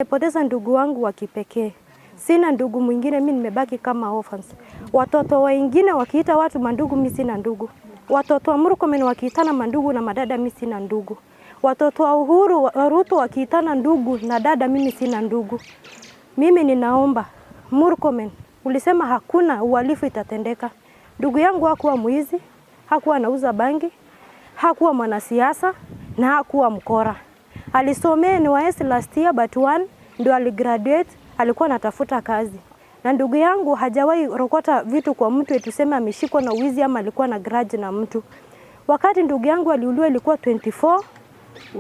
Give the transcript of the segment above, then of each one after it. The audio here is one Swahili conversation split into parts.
Nimepoteza ndugu wangu wa kipekee. Sina ndugu mwingine, mimi nimebaki kama orphans. Watoto wengine wakiita watu mandugu, mimi sina ndugu. Watoto wa Murkomen wakiitana mandugu na madada, mimi sina ndugu. Watoto wa Uhuru wa Ruto wakiitana ndugu na dada, mimi sina ndugu. Mimi ninaomba Murkomen, ulisema hakuna uhalifu itatendeka. Ndugu yangu hakuwa mwizi, hakuwa anauza bangi, hakuwa mwanasiasa na hakuwa mkora. Alisomea NYS last year but one ndio aligraduate, alikuwa anatafuta kazi. Na ndugu yangu hajawahi rokota vitu kwa mtu etuseme ameshikwa na wizi ama alikuwa na grudge na mtu. Wakati ndugu yangu aliuliwa ilikuwa 24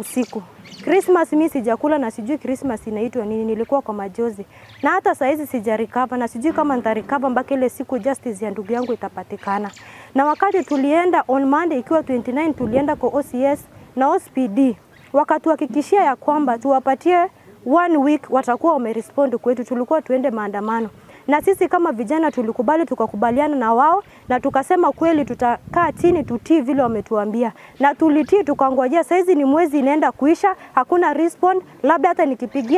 usiku. Christmas mimi sijakula na sijui Christmas inaitwa nini, nilikuwa kwa majozi. Na hata saa hizi sijarikava na sijui kama nitarikava mpaka ile siku justice ya ndugu yangu itapatikana. Na wakati tulienda on Monday ikiwa 29 tulienda kwa OCS na OSPD. Wakatuhakikishia ya kwamba tuwapatie 1 week watakuwa wamerespond kwetu, tulikuwa tuende maandamano. Na sisi kama vijana tulikubali, tukakubaliana na wao na tukasema kweli tutakaa chini tutii vile wametuambia. Na tulitii tukangojea, saizi ni mwezi inaenda kuisha, hakuna respond. Labda hata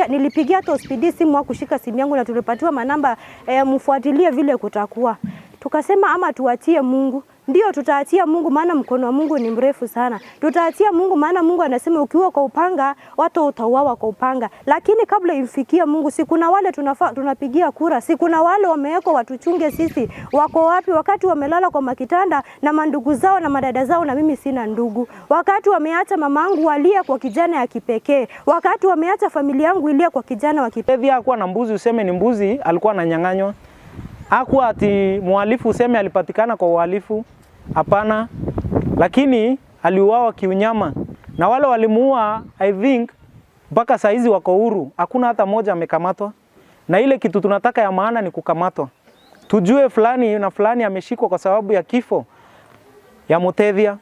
nilipigia hata OSPD simu wa kushika simu yangu na tulipatiwa manamba mfuatilie vile kutakuwa. Tukasema ama tuachie Mungu. Ndio tutaachia Mungu maana mkono wa Mungu ni mrefu sana. Tutaachia Mungu maana Mungu anasema ukiwa kwa upanga watu utauawa kwa upanga. Lakini kabla imfikie Mungu, si kuna wale tunapigia kura, si kuna wale wamewekwa watuchunge sisi. Wako wapi wakati wamelala kwa makitanda na mandugu zao na madada zao, na mimi sina ndugu. Wakati wameacha mamangu walia kwa kijana ya kipekee. Wakati wameacha familia yangu ilia kwa kijana wa kipekee. Hakuwa na mbuzi useme ni mbuzi, alikuwa ananyang'anywa. Hakuwa ati mhalifu useme alipatikana kwa uhalifu. Hapana, lakini aliuawa kiunyama. Na wale walimuua I think mpaka saa hizi wako huru. Hakuna hata moja amekamatwa. Na ile kitu tunataka ya maana ni kukamatwa. Tujue fulani na fulani ameshikwa kwa sababu ya kifo ya Muthethia.